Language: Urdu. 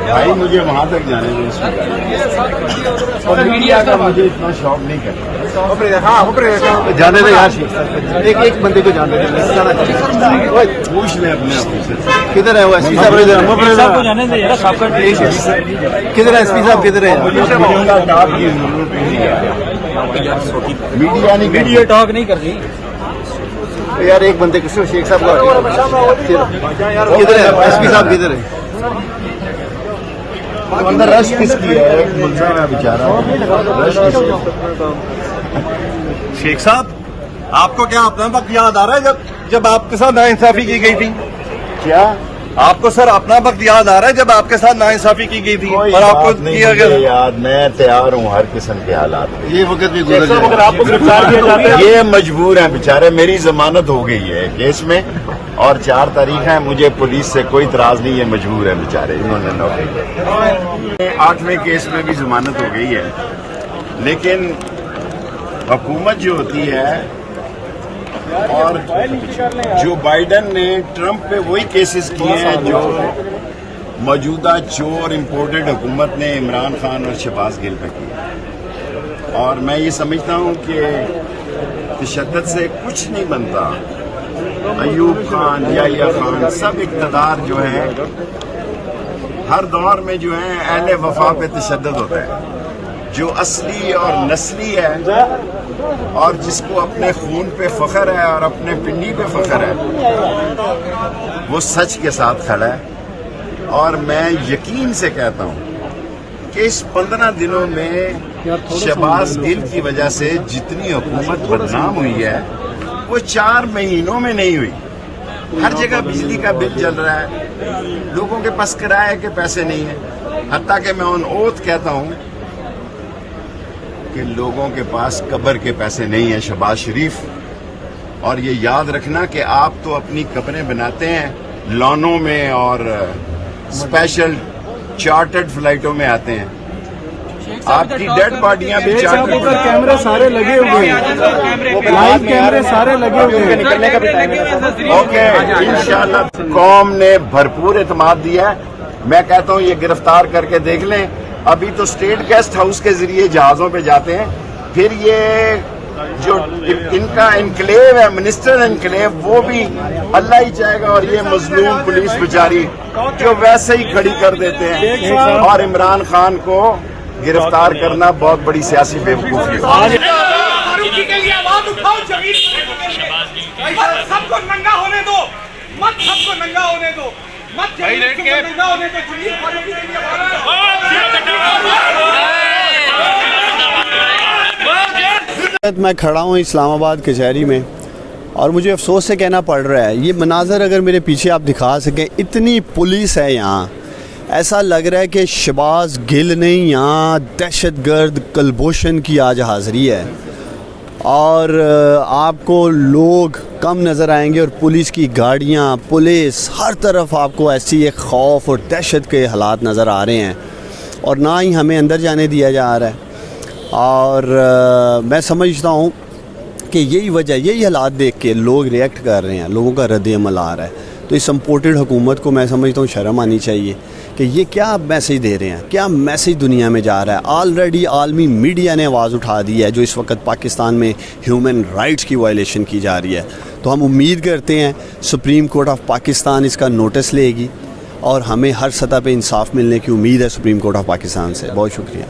بھائی مجھے وہاں تک جانے دیں اس کی اور میڈیا کا مجھے اتنا شوق نہیں کرتا. جانے دیں یار, ایک بندے کو جانے دیں. پوچھ لیں اپنے آفیسر کدھر ہے وہ ایس پی صاحب؟ کدھر ہے ایس پی صاحب, کدھر ہے؟ میڈیا نہیں, میڈیا ٹاک نہیں کرتی یار. ایک بندے کو شیخ صاحب کدھر ہے؟ ایس پی صاحب کدھر ہے؟ اندر رش کس کی ہے؟ ایک ملزم ہے بیچارہ, رش کس کی؟ شیخ صاحب, آپ کو کیا اپنا وقت یاد آ رہا ہے جب آپ کے ساتھ ناانصافی کی گئی تھی؟ کیا آپ کو سر اپنا وقت یاد آ رہا ہے جب آپ کے ساتھ ناانصافی کی گئی تھی کوئی اور آپ کو بات نہیں کیا مجھے گیا؟ یاد, میں تیار ہوں ہر قسم کے حالات میں. یہ وقت بھی گزر جائے. یہ مجبور ہیں بیچارے, میری ضمانت ہو گئی ہے کیس میں اور 4 تاریخ ہے. مجھے پولیس سے کوئی اعتراض نہیں ہے, مجبور ہے بیچارے, انہوں نے نوکری. 8ویں کیس میں بھی ضمانت ہو گئی ہے, لیکن حکومت جو ہوتی ہے اور جو بائیڈن نے ٹرمپ پہ وہی کیسز کیے ہیں جو موجودہ چور امپورٹڈ حکومت نے عمران خان اور شہباز گل پہ کیا. اور میں یہ سمجھتا ہوں کہ تشدد سے کچھ نہیں بنتا. ایوب خان, یحییٰ خان, سب اقتدار جو ہے ہر دور میں جو ہے اہل وفا پہ تشدد ہوتا ہے. جو اصلی اور نسلی ہے اور جس کو اپنے خون پہ فخر ہے اور اپنے پنڈی پہ فخر ہے, وہ سچ کے ساتھ کھڑا ہے. اور میں یقین سے کہتا ہوں کہ اس 15 دنوں میں شہباز گل کی وجہ سے جتنی حکومت بدنام ہوئی ہے وہ 4 مہینوں میں نہیں ہوئی. ہر جگہ بجلی کا بل چل رہا ہے, لوگوں کے پاس کرائے کے پیسے نہیں ہیں. حتیٰ کہ میں آن اوتھ کہتا ہوں کہ لوگوں کے پاس قبر کے پیسے نہیں ہیں. شہباز شریف, اور یہ یاد رکھنا کہ آپ تو اپنی قبریں بناتے ہیں لانوں میں اور اسپیشل چارٹرڈ فلائٹوں میں آتے ہیں. آپ کی ڈیڈ باڈیاں بھی چارٹرڈ. کیمرے سارے لگے ہوئے ہیں, لائیو کیمرے سارے لگے ہوئے ہیں. نکلنے کا بھی ٹائم ہے. اوکے, انشاءاللہ قوم نے بھرپور اعتماد دیا ہے. میں کہتا ہوں یہ گرفتار کر کے دیکھ لیں. ابھی تو اسٹیٹ گیسٹ ہاؤس کے ذریعے جہازوں پہ جاتے ہیں, پھر یہ جو ان کا انکلیو ہے, منسٹر انکلیو, وہ بھی اللہ ہی چاہے گا. اور یہ مظلوم پولیس بیچاری جو ویسے ہی کھڑی کر دیتے ہیں. اور عمران خان کو گرفتار کرنا بہت بڑی سیاسی بے وقوفی ہے. سب کو ننگا ہونے دو, مت سب کو ننگا ہونے دو, مت ننگا ہونے دو. میں کھڑا ہوں اسلام آباد کچہری میں اور مجھے افسوس سے کہنا پڑ رہا ہے, یہ مناظر اگر میرے پیچھے آپ دکھا سکیں, اتنی پولیس ہے یہاں. ایسا لگ رہا ہے کہ شہباز گل نہیں, یہاں دہشت گرد کلبھوشن کی آج حاضری ہے. اور آپ کو لوگ کم نظر آئیں گے اور پولیس کی گاڑیاں, پولیس ہر طرف آپ کو ایسی ایک خوف اور دہشت کے حالات نظر آ رہے ہیں. اور نہ ہی ہمیں اندر جانے دیا جا رہا ہے. اور میں سمجھتا ہوں کہ یہی وجہ, یہی حالات دیکھ کے لوگ ریئیکٹ کر رہے ہیں, لوگوں کا رد عمل آ رہا ہے. تو اس امپورٹڈ حکومت کو میں سمجھتا ہوں شرم آنی چاہیے کہ یہ کیا میسیج دے رہے ہیں, کیا میسیج دنیا میں جا رہا ہے. آلریڈی عالمی میڈیا نے آواز اٹھا دی ہے جو اس وقت پاکستان میں ہیومن رائٹس کی وائلیشن کی جا رہی ہے. تو ہم امید کرتے ہیں سپریم کورٹ آف پاکستان اس کا نوٹس لے گی اور ہمیں ہر سطح پہ انصاف ملنے کی امید ہے سپریم کورٹ آف پاکستان سے. بہت شکریہ.